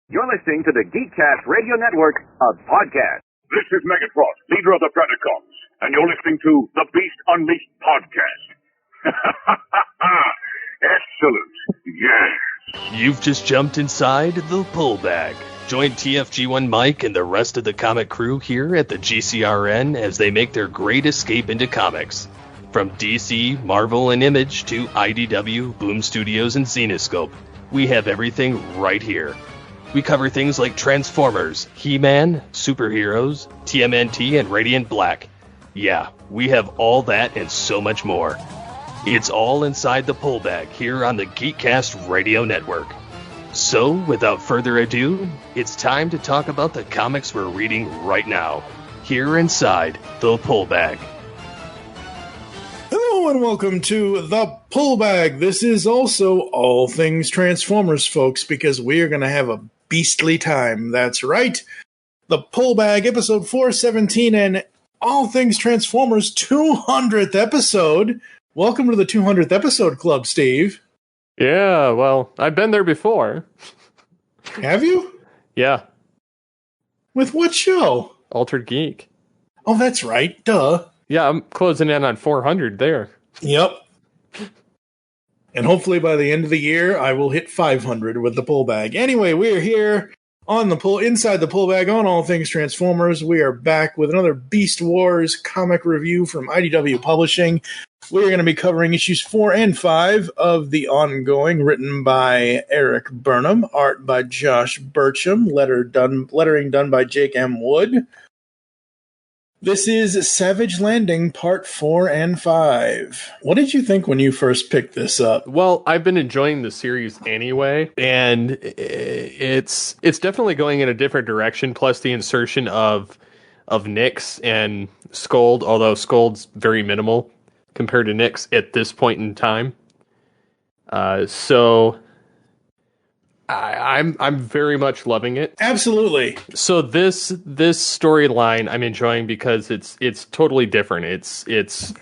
You're listening to the Geekcast Radio Network of podcasts. This is Megatron, leader of the Predacons, and you're listening to the Beast Unleashed podcast. Excellent, yes. You've just jumped inside the pull bag. Join TFG1 Mike and the rest of the comic crew here at the GCRN as they make their great escape into comics. From DC, Marvel, and Image to IDW, Boom Studios, and Zenescope, we have everything right here. We cover things like Transformers, He-Man, superheroes, TMNT, and Radiant Black. Yeah, we have all that and so much more. It's all inside the pull bag here on the Geekcast Radio Network. So, without further ado, it's time to talk about the comics we're reading right now, here inside the pull bag. Hello and welcome to the pull bag. This is also all things Transformers, folks, because we are going to have a beastly time. That's right. The pull bag, episode 417, and all things Transformers 200th episode. Welcome to the 200th episode club, Steve. Yeah, well, I've been there before. Have you? Yeah. With what show? Altered Geek. Oh, that's right. Duh. Yeah, I'm closing in on 400 there. Yep. And hopefully by the end of the year, I will hit 500 with the pull bag. Anyway, we're here on the inside the pull bag on all things Transformers. We are back with another Beast Wars comic review from IDW Publishing. We're going to be covering issues 4 and 5 of the ongoing, written by Eric Burnham, art by Josh Burcham, lettering done by Jake M. Wood. This is Savage Landing Part 4 and 5. What did you think when you first picked this up? Well, I've been enjoying the series anyway, and it's definitely going in a different direction, plus the insertion of Nyx and Scold, although Scold's very minimal compared to Nyx at this point in time. So I'm very much loving it. Absolutely. So this storyline I'm enjoying because it's totally different. It's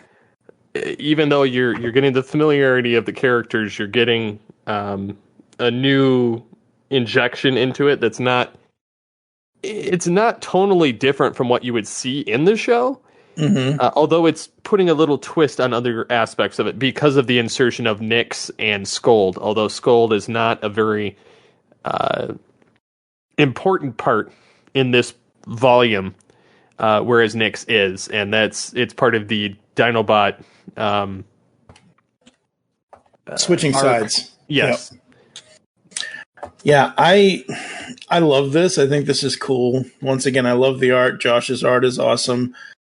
even though you're getting the familiarity of the characters, you're getting a new injection into it that's not tonally different from what you would see in the show. Mm-hmm. Although it's putting a little twist on other aspects of it because of the insertion of Nyx and Scold. Although Scold is not a very important part in this volume, whereas Nyx is, and it's part of the Dinobot switching arc. Sides. Yes. Yep. Yeah, I love this. I think this is cool. Once again, I love the art. Josh's art is awesome.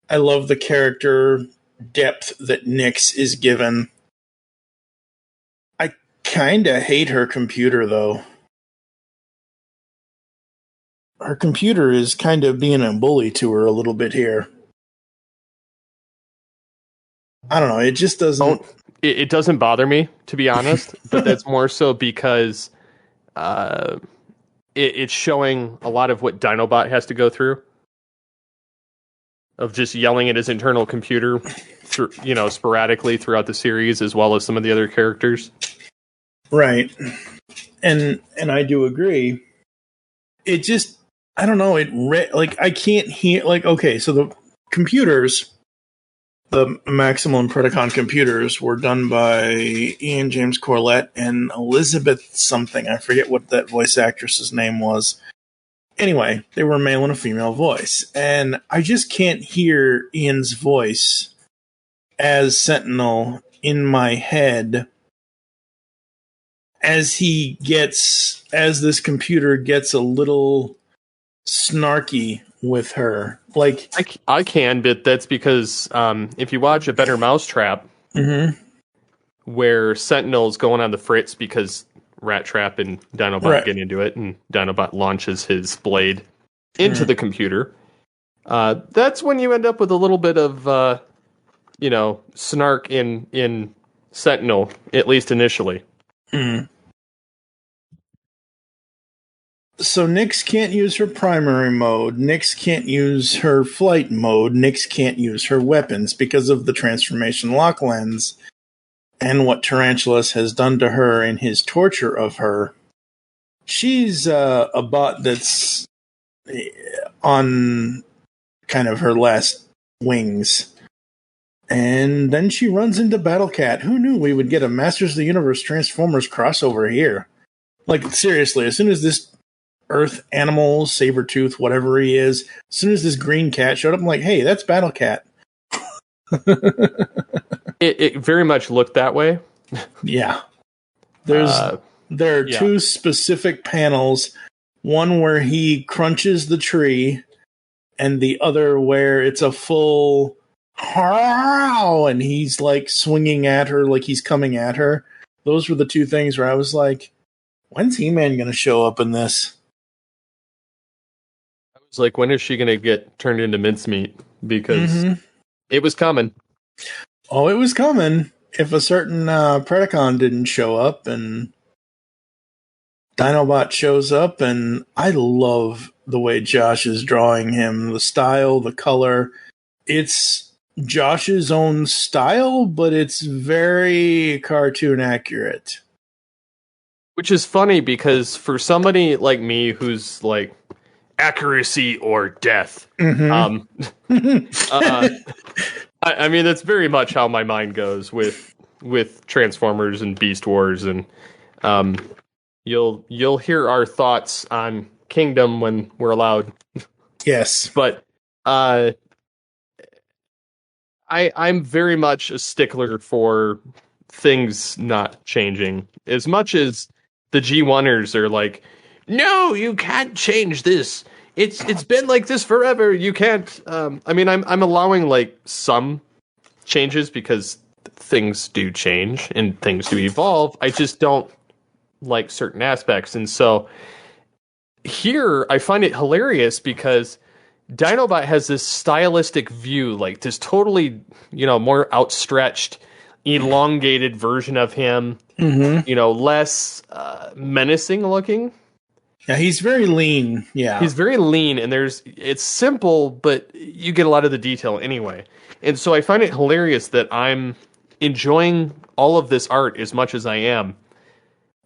I love the character depth that Nyx is given. I kind of hate her computer, though. Her computer is kind of being a bully to her a little bit here. I don't know. It just doesn't... It doesn't bother me, to be honest, but that's more so because it's showing a lot of what Dinobot has to go through. Of just yelling at his internal computer, sporadically throughout the series, as well as some of the other characters. Right, and I do agree. It just, I don't know. I can't hear. Okay, so the computers, the Maximum Predacon computers, were done by Ian James Corlett and Elizabeth something. I forget what that voice actress's name was. Anyway, they were a male and a female voice, and I just can't hear Ian's voice as Sentinel in my head as this computer gets a little snarky with her. Like, I can, but that's because if you watch A Better Mousetrap, mm-hmm. where Sentinel's going on the fritz because Rattrap and Dinobot get into it, and Dinobot launches his blade into the computer. That's when you end up with a little bit of, snark in Sentinel, at least initially. Mm. So Nyx can't use her primary mode. Nyx can't use her flight mode. Nyx can't use her weapons because of the transformation lock lens and what Tarantulas has done to her in his torture of her. she's a bot that's on kind of her last wings. And then she runs into Battlecat. Who knew we would get a Masters of the Universe Transformers crossover here? Like, seriously, as soon as this Earth animal, Sabretooth, whatever he is, as soon as this green cat showed up, I'm like, hey, that's Battlecat. It very much looked that way. Yeah. There are two specific panels, one where he crunches the tree, and the other where it's a full and he's like swinging at her like he's coming at her. Those were the two things where I was like, when's He-Man going to show up in this? I was like, when is she going to get turned into mincemeat? Because it was coming. Oh, it was coming. If a certain Predacon didn't show up, and Dinobot shows up, and I love the way Josh is drawing him, the style, the color. It's Josh's own style, but it's very cartoon accurate. Which is funny because for somebody like me who's like accuracy or death, I mean that's very much how my mind goes with Transformers and Beast Wars, and you'll hear our thoughts on Kingdom when we're allowed. Yes, but I'm very much a stickler for things not changing. As much as the G1ers are like, no, you can't change this. It's been like this forever. You can't. I mean, I'm allowing like some changes because things do change and things do evolve. I just don't like certain aspects. And so here I find it hilarious because Dinobot has this stylistic view, like this totally, more outstretched, elongated version of him, less menacing looking. Yeah, he's very lean. Yeah. He's very lean, and it's simple, but you get a lot of the detail anyway. And so I find it hilarious that I'm enjoying all of this art as much as I am.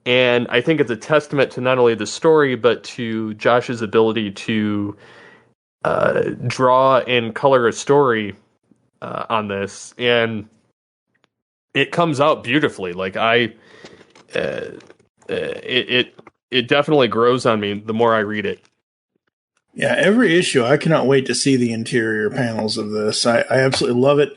And I think it's a testament to not only the story, but to Josh's ability to draw and color a story on this, and it comes out beautifully. Like it definitely grows on me the more I read it. Yeah, every issue, I cannot wait to see the interior panels of this. I absolutely love it.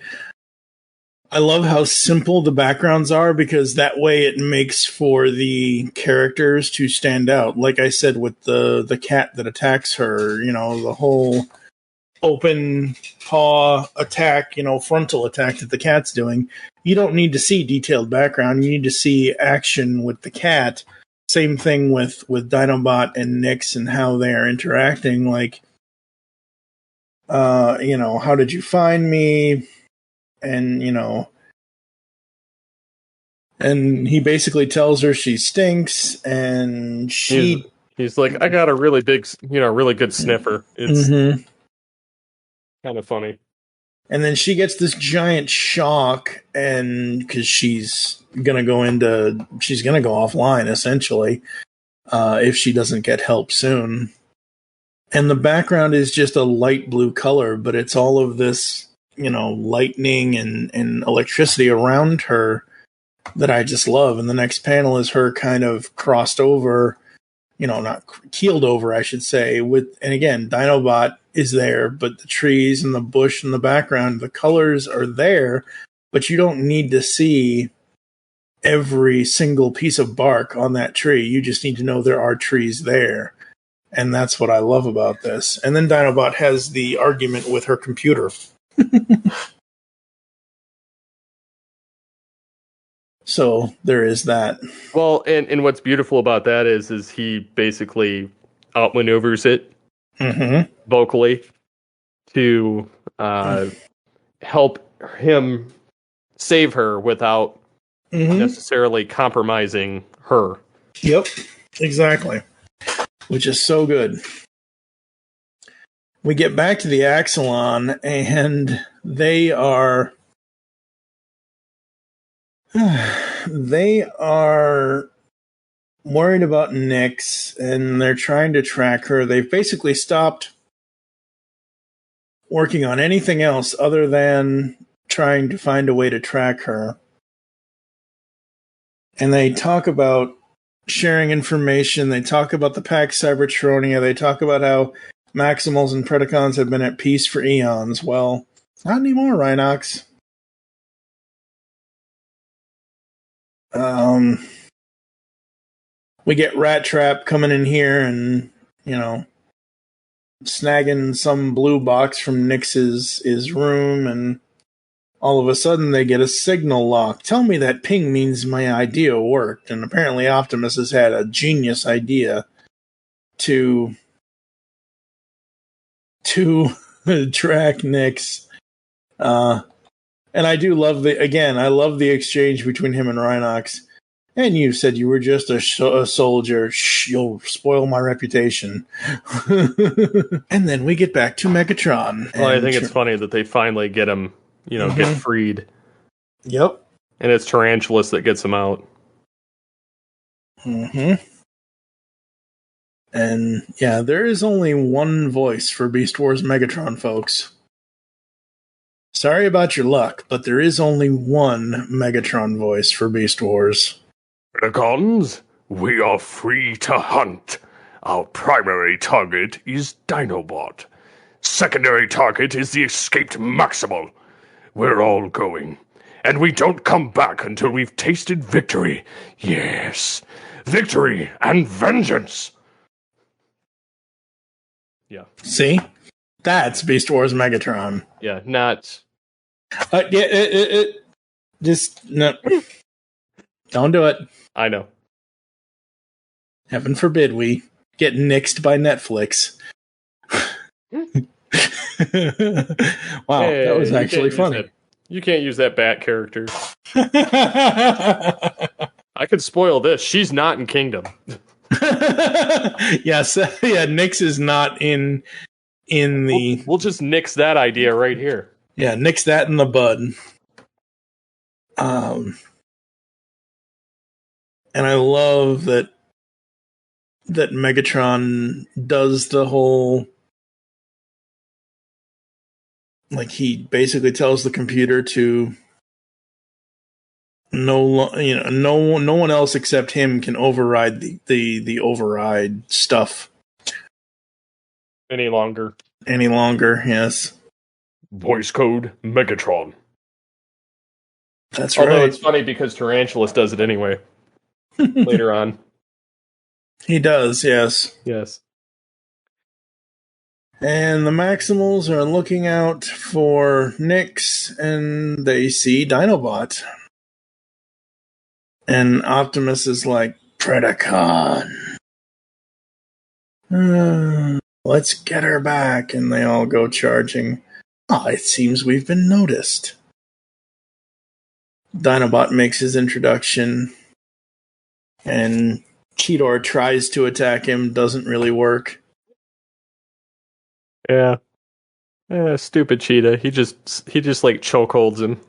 I love how simple the backgrounds are, because that way it makes for the characters to stand out. Like I said, with the cat that attacks her, the whole open paw attack, frontal attack that the cat's doing. You don't need to see detailed background. You need to see action with the cat. Same thing with Dinobot and Nyx and how they are interacting. Like, how did you find me? And, and he basically tells her she stinks, and he's like, I got a really big, really good sniffer. It's kind of funny. And then she gets this giant shock, and because she's gonna go offline essentially, if she doesn't get help soon. And the background is just a light blue color, but it's all of this, lightning and electricity around her that I just love. And the next panel is her kind of crossed over, not keeled over, I should say, and again, Dinobot is there, but the trees and the bush in the background, the colors are there, but you don't need to see every single piece of bark on that tree. You just need to know there are trees there. And that's what I love about this. And then Dinobot has the argument with her computer. So there is that. Well, and what's beautiful about that is he basically outmaneuvers it vocally to help him save her without necessarily compromising her. Yep, exactly. Which is so good. We get back to the Axilon, and they are worried about Nyx, and they're trying to track her. They've basically stopped working on anything else other than trying to find a way to track her. And they talk about sharing information. They talk about the Pax Cybertronia. They talk about how Maximals and Predacons have been at peace for eons. Well, not anymore, Rhinox. We get Rattrap coming in here and, snagging some blue box from Nyx's room, and all of a sudden they get a signal lock. Tell me that ping means my idea worked. And apparently Optimus has had a genius idea to track Nyx. And I do love I love the exchange between him and Rhinox. And you said you were just a soldier. Shh, you'll spoil my reputation. And then we get back to Megatron. Well, I think it's funny that they finally get him, get freed. Yep. And it's Tarantulas that gets him out. Mm-hmm. And, yeah, there is only one voice for Beast Wars Megatron, folks. Sorry about your luck, but there is only one Megatron voice for Beast Wars. Predacons, we are free to hunt. Our primary target is Dinobot. Secondary target is the escaped Maximal. We're all going. And we don't come back until we've tasted victory. Yes, victory and vengeance. Yeah. See? That's Beast Wars Megatron. Yeah, not... Just, no. Don't do it. I know. Heaven forbid we get nixed by Netflix. Wow, hey, that was actually funny. You can't use that Bat character. I could spoil this. She's not in Kingdom. Yes, yeah, Nyx is not in the... We'll just nix that idea right here. Yeah, nix that in the bud. And I love that Megatron does the whole, like, he basically tells the computer to no one else except him can override the override stuff any longer. Yes. Voice code Megatron. That's right. Although it's funny because Tarantulas does it anyway. Later on. He does, yes. Yes. And the Maximals are looking out for Nyx, and they see Dinobot. And Optimus is like, Predacon. Let's get her back. And they all go charging. It seems we've been noticed. Dinobot makes his introduction. And Cheetor tries to attack him, doesn't really work. Yeah. Stupid Cheetah. He just like chokeholds him.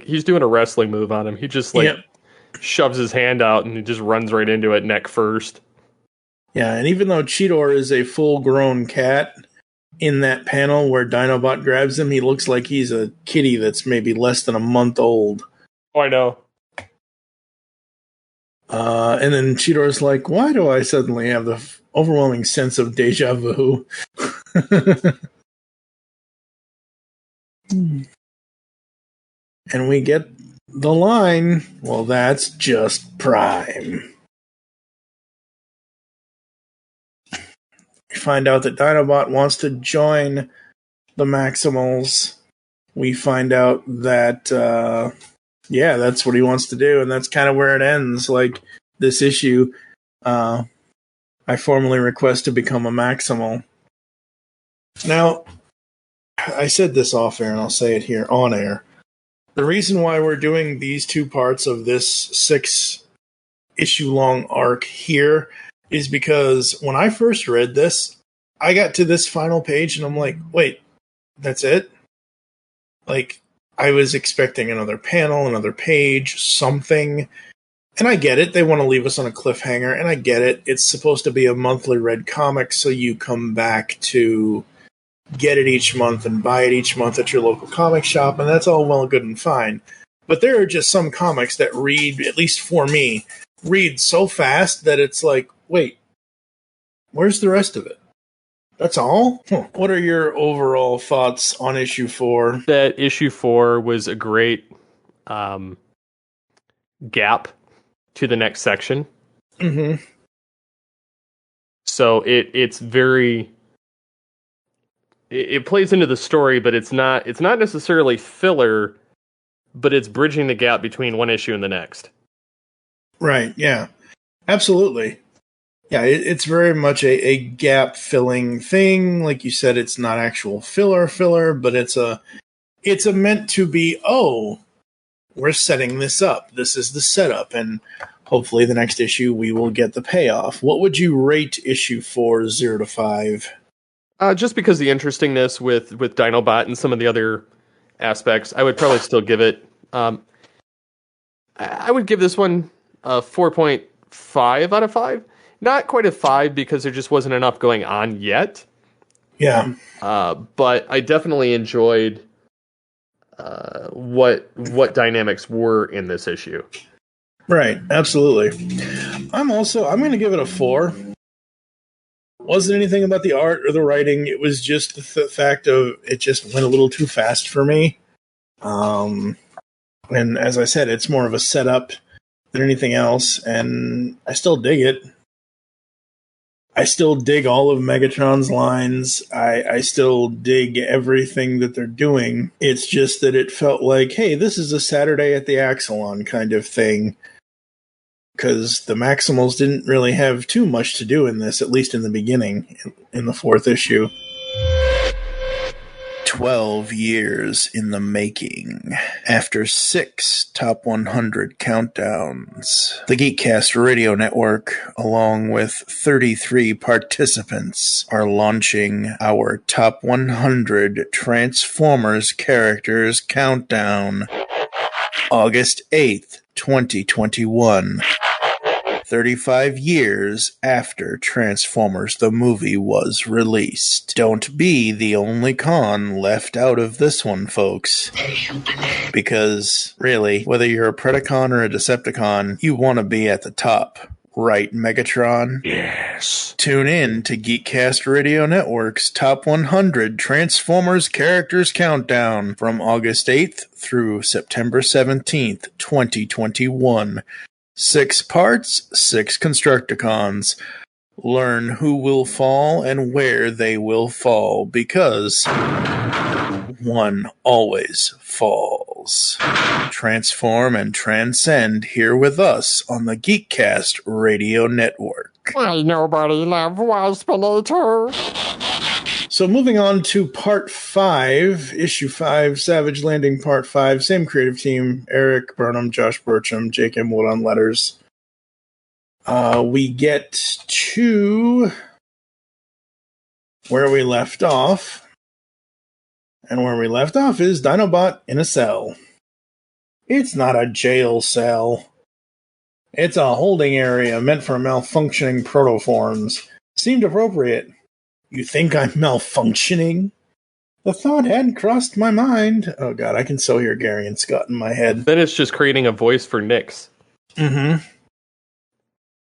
He's doing a wrestling move on him. He just shoves his hand out and he just runs right into it neck first. Yeah, and even though Cheetor is a full-grown cat, in that panel where Dinobot grabs him, he looks like he's a kitty that's maybe less than a month old. Oh, I know. And then Cheetor's like, why do I suddenly have the overwhelming sense of deja vu? And we get the line, well, that's just Prime. We find out that Dinobot wants to join the Maximals. We find out that, that's what he wants to do, and that's kind of where it ends. Like, this issue, I formally request to become a Maximal. Now, I said this off air, and I'll say it here on air. The reason why we're doing these two parts of this 6-issue-long arc here is because when I first read this, I got to this final page, and I'm like, wait, that's it? Like, I was expecting another panel, another page, something. And I get it. They want to leave us on a cliffhanger, and I get it. It's supposed to be a monthly read comic, so you come back to get it each month and buy it each month at your local comic shop, and that's all well, good, and fine. But there are just some comics that read, at least for me, read so fast that it's like, wait, where's the rest of it? That's all? What are your overall thoughts on issue 4? That issue 4 was a great gap to the next section. Mm-hmm. So it's very... It plays into the story, but it's not necessarily filler, but it's bridging the gap between one issue and the next. Right, yeah. Absolutely. Yeah, it's very much a gap-filling thing. Like you said, it's not actual filler, but it's a meant to be, oh, we're setting this up. This is the setup, and hopefully the next issue we will get the payoff. What would you rate issue 4, 0 to 5? Just because the interestingness with Dinobot and some of the other aspects, I would probably still give it... I would give this one a 4.5 out of 5. Not quite a 5 because there just wasn't enough going on yet. Yeah. But I definitely enjoyed what dynamics were in this issue. Right, absolutely. I'm going to give it a 4. Wasn't anything about the art or the writing. It was just the fact of it just went a little too fast for me. And as I said, it's more of a setup than anything else, and I still dig it. I still dig all of Megatron's lines. I still dig everything that they're doing. It's just that it felt like, hey, this is a Saturday at the Axilon kind of thing. Because the Maximals didn't really have too much to do in this, at least in the beginning, in the 4th issue. 12 years in the making. After 6 Top 100 countdowns, the Geekcast Radio Network, along with 33 participants, are launching our Top 100 Transformers Characters Countdown. August 8th, 2021. 35 years after Transformers the movie was released. Don't be the only con left out of this one, folks. Because, really, whether you're a Predacon or a Decepticon, you want to be at the top. Right, Megatron? Yes. Tune in to Geekcast Radio Network's Top 100 Transformers Characters Countdown from August 8th through September 17th, 2021. 6 parts, 6 Constructicons. Learn who will fall and where they will fall, because one always falls. Transform and transcend here with us on the Geekcast Radio Network. Why nobody love Waspinator? So moving on to Part 5, Issue 5, Savage Landing Part 5. Same creative team, Eric Burnham, Josh Burcham, Jake M. Wood on letters. We get to where we left off. And where we left off is Dinobot in a cell. It's not a jail cell. It's a holding area meant for malfunctioning protoforms. Seemed appropriate. You think I'm malfunctioning? The thought hadn't crossed my mind. Oh god, I can so hear Gary and Scott in my head. Then it's just creating a voice for Nyx. Mm-hmm.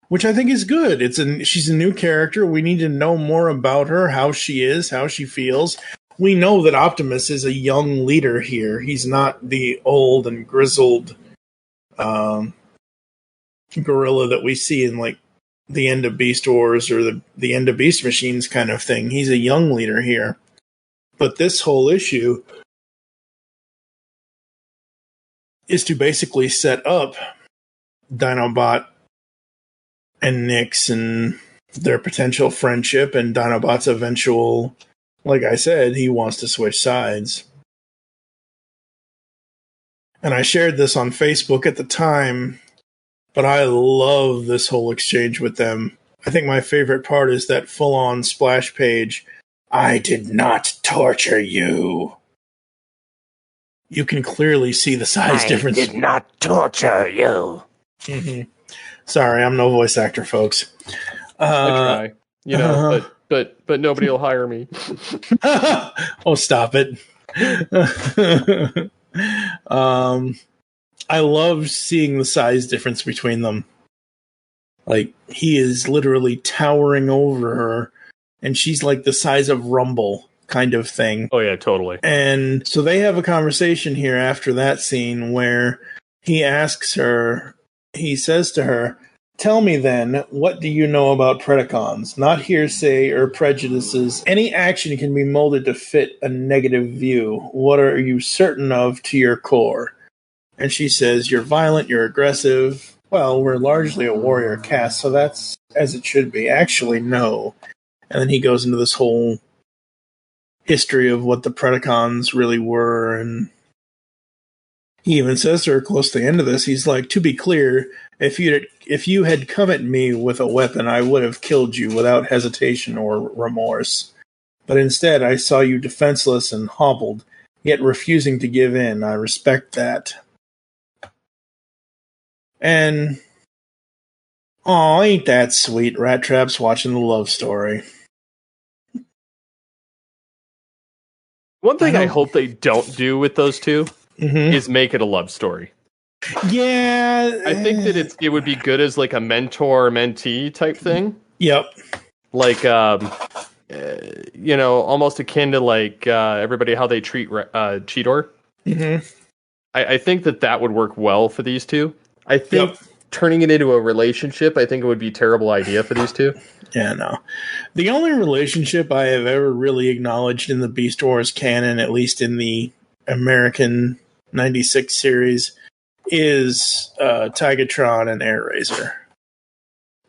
Which I think is good. She's a new character. We need to know more about her, how she is, how she feels. We know that Optimus is a young leader here. He's not the old and grizzled gorilla that we see in, like, the End of Beast Wars or the End of Beast Machines kind of thing. He's a young leader here. But this whole issue is to basically set up Dinobot and Nyx and their potential friendship and Dinobot's eventual, like I said, he wants to switch sides. And I shared this on Facebook at the time, but I love this whole exchange with them. I think my favorite part is that full-on splash page. I did not torture you. You can clearly see the size difference. I did not torture you. Mm-hmm. Sorry, I'm no voice actor, folks. I try, but nobody will hire me. Oh, stop it. I love seeing the size difference between them. Like, he is literally towering over her, and she's like the size of Rumble kind of thing. Oh, yeah, totally. And so they have a conversation here after that scene where he asks her, he says to her, "Tell me then, what do you know about Predacons? Not hearsay or prejudices. Any action can be molded to fit a negative view. What are you certain of to your core?" And she says, "You're violent, you're aggressive." Well, we're largely a warrior caste, so that's as it should be. Actually, no. And then he goes into this whole history of what the Predacons really were, and he even says to her close to the end of this, he's like, "To be clear, if you had come at me with a weapon, I would have killed you without hesitation or remorse. But instead, I saw you defenseless and hobbled, yet refusing to give in. I respect that." And, aw, ain't that sweet? Rattrap's watching the love story. One thing I hope they don't do with those two is make it a love story. Yeah. I think that it would be good as like a mentor-mentee type thing. Yep. Like, almost akin to like everybody how they treat Cheetor. Mm-hmm. I think that would work well for these two. I think turning it into a relationship, I think it would be a terrible idea for these two. Yeah, no. The only relationship I have ever really acknowledged in the Beast Wars canon, at least in the American 96 series, is Tigatron and Airraiser.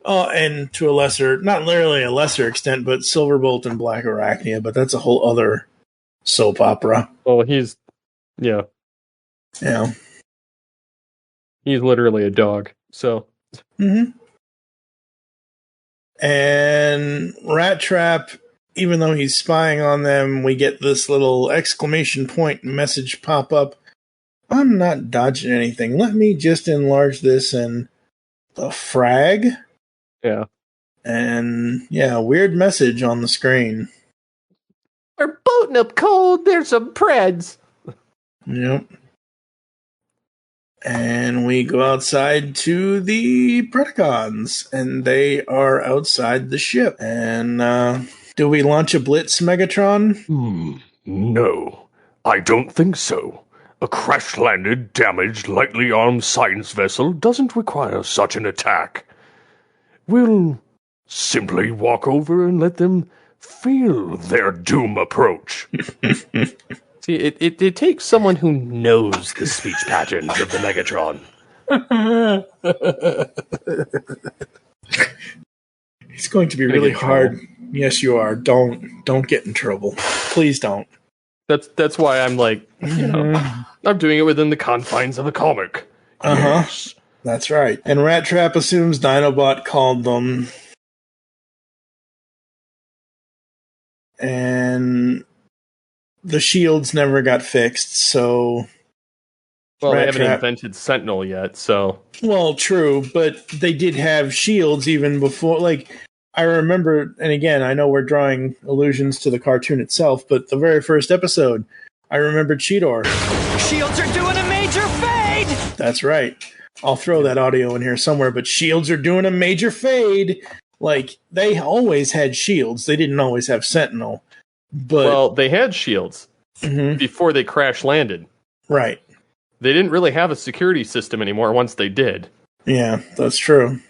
And to a lesser, not literally a lesser extent, but Silverbolt and Black Arachnia, but that's a whole other soap opera. Well, he's literally a dog, so. Mm-hmm. And Rattrap, even though he's spying on them, we get this little exclamation point message pop up. "I'm not dodging anything. Let me just enlarge this and the frag." Yeah. And weird message on the screen. "We're boating up cold. There's some Preds." Yep. And we go outside to the Predacons, and they are outside the ship. And do we launch a blitz, Megatron? No, I don't think so. A crash-landed, damaged, lightly armed science vessel doesn't require such an attack. We'll simply walk over and let them feel their doom approach. See, it takes someone who knows the speech patterns of the Megatron. It's going to be really hard. Yes, you are. Don't get in trouble. Please don't. That's why I'm like, I'm doing it within the confines of a comic. Yes. That's right. And Rattrap assumes Dinobot called them. And the shields never got fixed, so... Well, they haven't invented Sentinel yet, so... Well, true, but they did have shields even before, like... I remember, and again, I know we're drawing allusions to the cartoon itself, but the very first episode, I remember Cheetor. "Shields are doing a major fade!" That's right. I'll throw that audio in here somewhere, but shields are doing a major fade. Like, they always had shields. They didn't always have Sentinel. But, well, they had shields before they crash landed. Right. They didn't really have a security system anymore once they did. Yeah, that's true.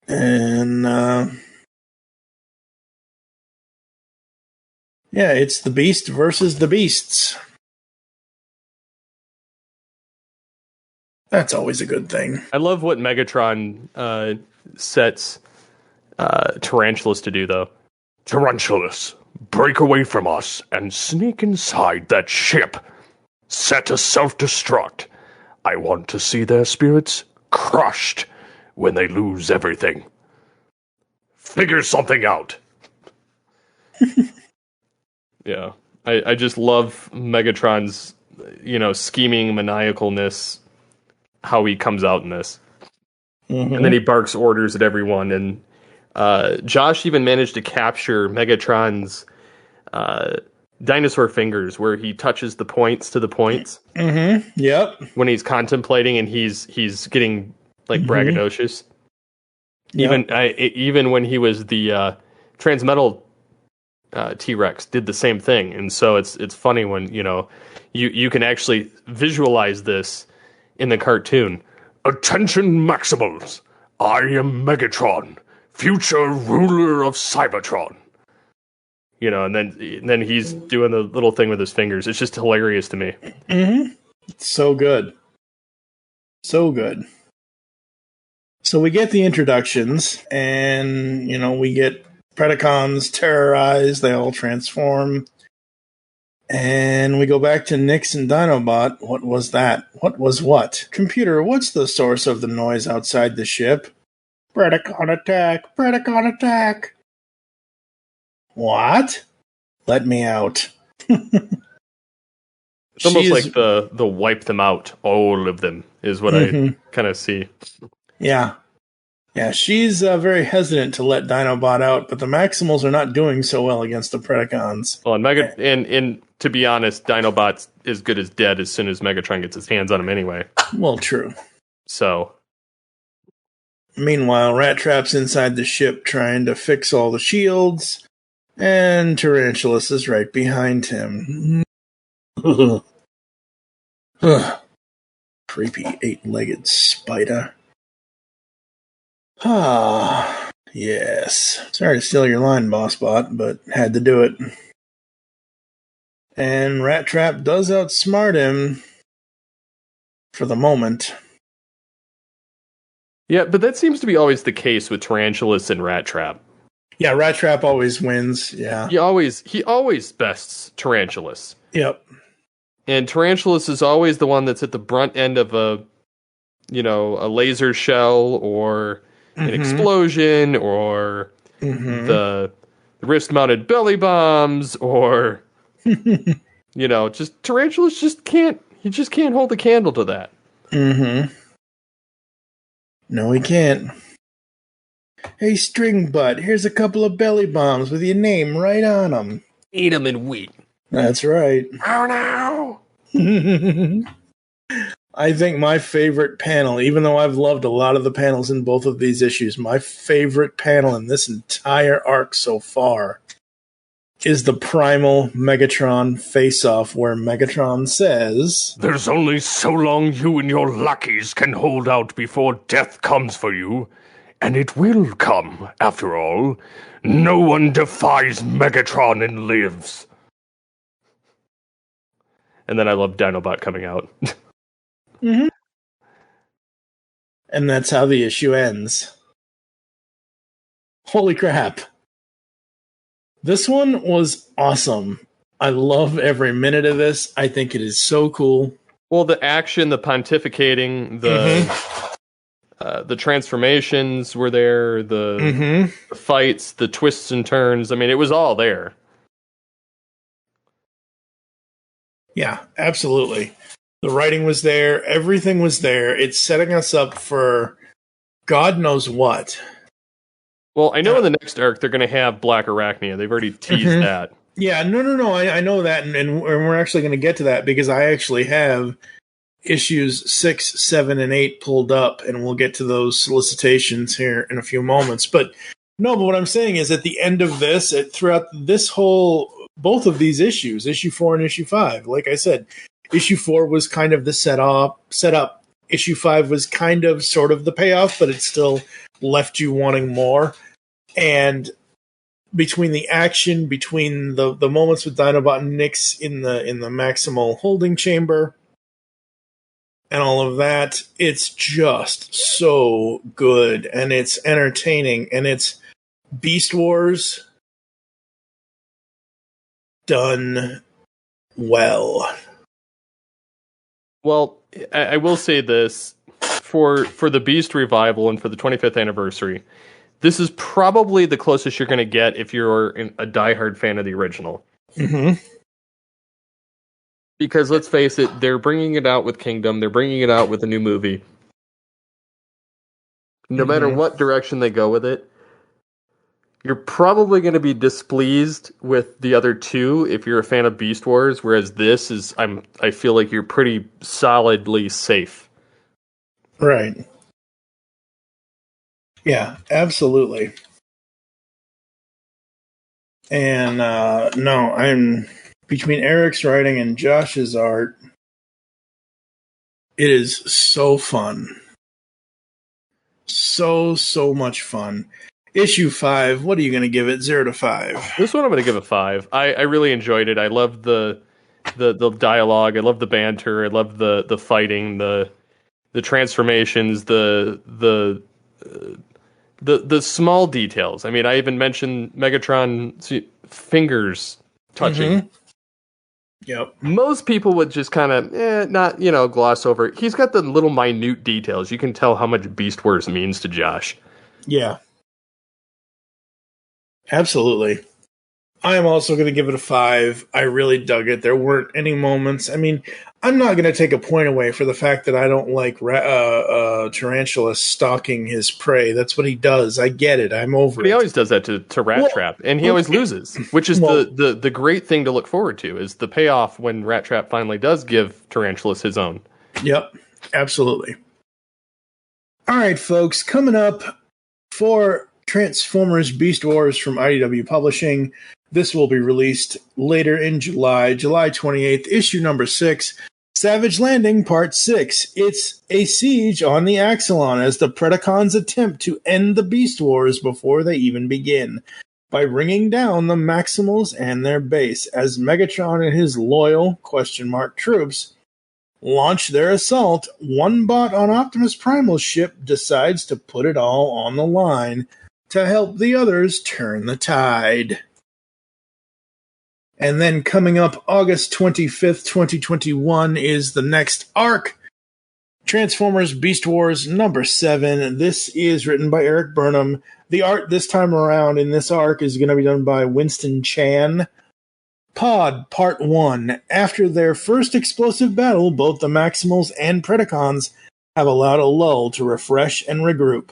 And, it's the Beast versus the Beasts. That's always a good thing. I love what Megatron sets Tarantulas to do, though. Tarantulas, break away from us and sneak inside that ship. Set a self-destruct. I want to see their spirits crushed when they lose everything. Figure something out. Yeah. I just love Megatron's scheming maniacalness, how he comes out in this. Mm-hmm. And then he barks orders at everyone. And Josh even managed to capture Megatron's dinosaur fingers, where he touches the points to the points. Mm-hmm. Yep. When he's contemplating and he's getting like braggadocious. Yep. Even when he was the Transmetal T-Rex did the same thing. And so it's funny when you can actually visualize this in the cartoon. Attention Maximals! I am Megatron, future ruler of Cybertron. And then he's doing the little thing with his fingers. It's just hilarious to me. Mm-hmm. It's so good. So good. So we get the introductions, and, we get Predacons terrorized. They all transform. And we go back to Nyx and Dinobot. What was that? What was what? Computer, what's the source of the noise outside the ship? Predacon attack! Predacon attack! What? Let me out. It's almost like the wipe them out, all of them, is what I kind of see. Yeah. Yeah, she's very hesitant to let Dinobot out, but the Maximals are not doing so well against the Predacons. Well, and to be honest, Dinobot's as good as dead as soon as Megatron gets his hands on him anyway. Well, true. So. Meanwhile, Rattrap's inside the ship trying to fix all the shields, and Tarantulas is right behind him. Creepy 8-legged spider. Ah, yes. Sorry to steal your line, Bossbot, but had to do it. And Rattrap does outsmart him for the moment. Yeah, but that seems to be always the case with Tarantulas and Rattrap. Yeah, Rattrap always wins, yeah. He always bests Tarantulas. Yep. And Tarantulas is always the one that's at the brunt end of a laser shell or an explosion or the wrist-mounted belly bombs or, just Tarantulas just can't hold a candle to that. Mm-hmm. No, he can't. Hey, String Butt, here's a couple of belly bombs with your name right on them. Eat them and wheat. That's right. Oh, no! I think my favorite panel, even though I've loved a lot of the panels in both of these issues, my favorite panel in this entire arc so far is the Primal Megatron face-off, where Megatron says, "There's only so long you and your lackeys can hold out before death comes for you. And it will come, after all. No one defies Megatron and lives." And then I love Dinobot coming out. Mm-hmm. And that's how the issue ends. Holy crap. This one was awesome. I love every minute of this. I think it is so cool. Well, the action, the pontificating, the transformations were there, the fights, the twists and turns. I mean, it was all there. Yeah, absolutely. The writing was there. Everything was there. It's setting us up for God knows what. Well, I know in the next arc they're going to have Black Arachnia. They've already teased that. Yeah, no. I know that, and we're actually going to get to that because I actually have issues 6, 7, and 8 pulled up, and we'll get to those solicitations here in a few moments. But what I'm saying is at the end of this, throughout this both of these issues, issue 4 and issue 5, like I said, issue 4 was kind of the setup. Issue 5 was kind of sort of the payoff, but it still left you wanting more. And between the action, between the moments with Dinobot and Nyx in the maximal holding chamber, and all of that, it's just so good, and it's entertaining, and it's Beast Wars done well. Well, I will say this, for the Beast revival and for the 25th anniversary, this is probably the closest you're going to get if you're a diehard fan of the original. Mm-hmm. Because let's face it, they're bringing it out with Kingdom. They're bringing it out with a new movie. No matter what direction they go with it, you're probably going to be displeased with the other two if you're a fan of Beast Wars, whereas this is, I feel like you're pretty solidly safe. Right. Yeah, absolutely. And no, I'm between Eric's writing and Josh's art. It is so fun. So much fun. Issue 5, what are you going to give it? 0 to 5? This one I'm going to give a 5. I really enjoyed it. I loved the dialogue. I loved the banter. I loved the fighting, the transformations, the small details. I mean, I even mentioned Megatron's fingers touching. Mm-hmm. Yep. Most people would just kind of not, gloss over it. He's got the little minute details. You can tell how much Beast Wars means to Josh. Yeah. Absolutely. I am also going to give it a 5. I really dug it. There weren't any moments. I mean, I'm not going to take a point away for the fact that I don't like Tarantula stalking his prey. That's what he does. I get it. I'm over it. He always does that to Rattrap, and he always loses, which is the great thing to look forward to, is the payoff when Rattrap finally does give Tarantulas his own. Yep, absolutely. All right, folks, coming up for Transformers Beast Wars from IDW Publishing. This will be released later in July 28th, issue number 6, Savage Landing, Part 6. It's a siege on the Axilon as the Predacons attempt to end the Beast Wars before they even begin, by bringing down the Maximals and their base, as Megatron and his loyal, troops launch their assault. One bot on Optimus Primal's ship decides to put it all on the line to help the others turn the tide. And then coming up August 25th, 2021 is the next arc, Transformers Beast Wars number 7. This is written by Eric Burnham. The art this time around in this arc is going to be done by Winston Chan. Pod Part 1. After their first explosive battle, both the Maximals and Predacons have allowed a lull to refresh and regroup.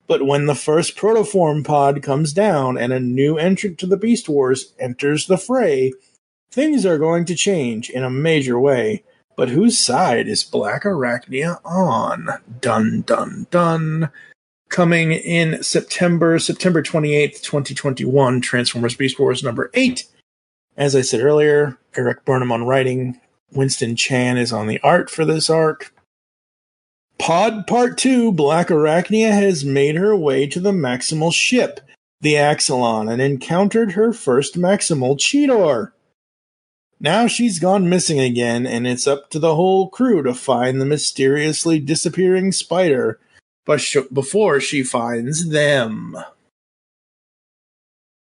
But when the first protoform pod comes down and a new entrant to the Beast Wars enters the fray, things are going to change in a major way. But whose side is Black Arachnia on? Dun dun dun. Coming in September 28th, 2021, Transformers Beast Wars number 8. As I said earlier, Eric Burnham on writing, Winston Chan is on the art for this arc. Pod Part 2, Black Arachnia has made her way to the Maximal ship, the Axilon, and encountered her first Maximal, Cheetor. Now she's gone missing again, and it's up to the whole crew to find the mysteriously disappearing spider before she finds them.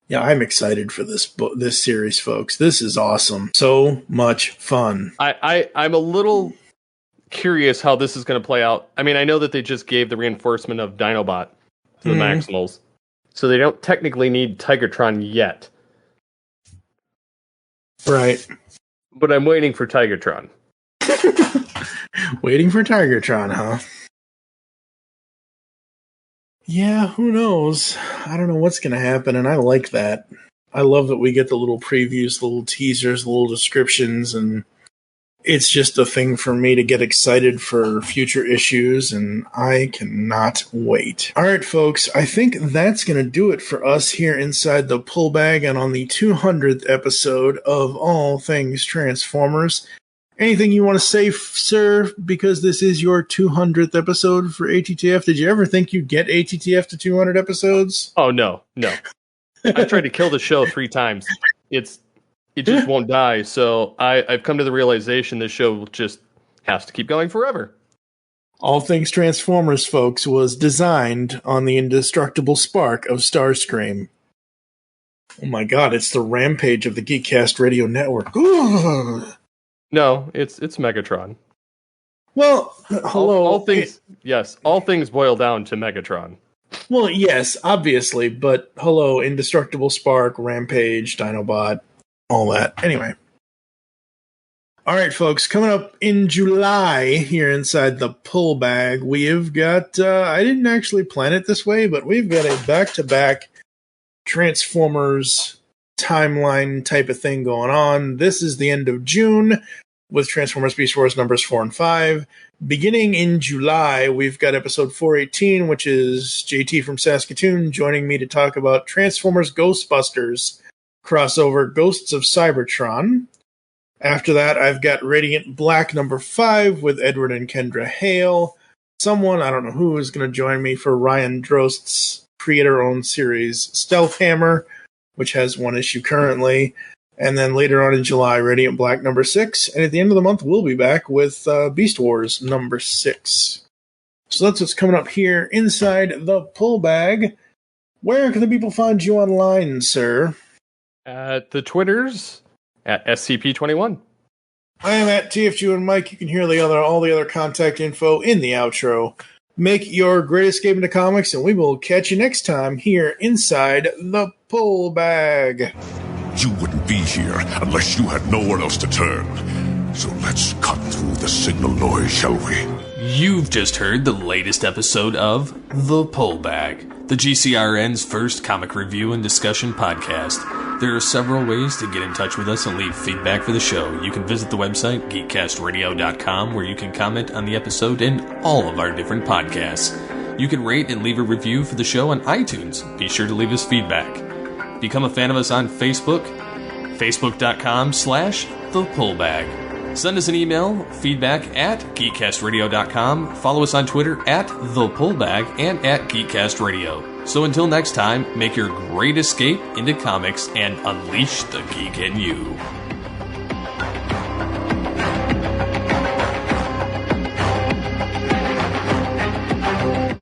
Yeah, I'm excited for this series, folks. This is awesome. So much fun. I'm a little curious how this is going to play out. I mean, I know that they just gave the reinforcement of Dinobot to the Maximals, so they don't technically need Tigertron yet. Right. But I'm waiting for Tigertron. Waiting for Tigertron, huh? Yeah, who knows? I don't know what's going to happen, and I like that. I love that we get the little previews, the little teasers, the little descriptions, and it's just a thing for me to get excited for future issues, and I cannot wait. All right, folks, I think that's going to do it for us here inside the Pull Bag and on the 200th episode of All Things Transformers. Anything you want to say, sir, because this is your 200th episode for ATTF? Did you ever think you'd get ATTF to 200 episodes? Oh, no. I tried to kill the show 3 times. It just won't die, so I've come to the realization this show just has to keep going forever. All Things Transformers, folks, was designed on the indestructible spark of Starscream. Oh my god, it's the rampage of the Geekcast Radio Network. Ooh. No, it's Megatron. Well, hello. All things boil down to Megatron. Well, yes, obviously, but hello, Indestructible Spark, Rampage, Dinobot, all that. Anyway. All right, folks, coming up in July here inside the pull bag, we have got, I didn't actually plan it this way, but we've got a back-to-back Transformers timeline type of thing going on. This is the end of June with Transformers Beast Wars numbers 4 and 5. Beginning in July, we've got episode 418, which is JT from Saskatoon joining me to talk about Transformers Ghostbusters crossover Ghosts of Cybertron. After that, I've got Radiant Black number 5 with Edward and Kendra Hale. Someone, I don't know who, is going to join me for Ryan Drost's creator-owned series Stealth Hammer, which has one issue currently. And then later on in July, Radiant Black number 6. And at the end of the month, we'll be back with Beast Wars number 6. So that's what's coming up here inside the pull bag. Where can the people find you online, sir? At the Twitters, at SCP21. I am at TFG and Mike. You can hear all the other contact info in the outro. Make your great escape into comics, and we will catch you next time here inside the pull bag. You wouldn't be here unless you had nowhere else to turn. So let's cut through the signal noise, shall we? You've just heard the latest episode of The Pull Bag, the GCRN's first comic review and discussion podcast. There are several ways to get in touch with us and leave feedback for the show. You can visit the website, geekcastradio.com, where you can comment on the episode and all of our different podcasts. You can rate and leave a review for the show on iTunes. Be sure to leave us feedback. Become a fan of us on Facebook, facebook.com/thepullbag. Send us an email, feedback at geekcastradio.com. Follow us on Twitter at thepullbag and at geekcastradio. So until next time, make your great escape into comics and unleash the geek in you.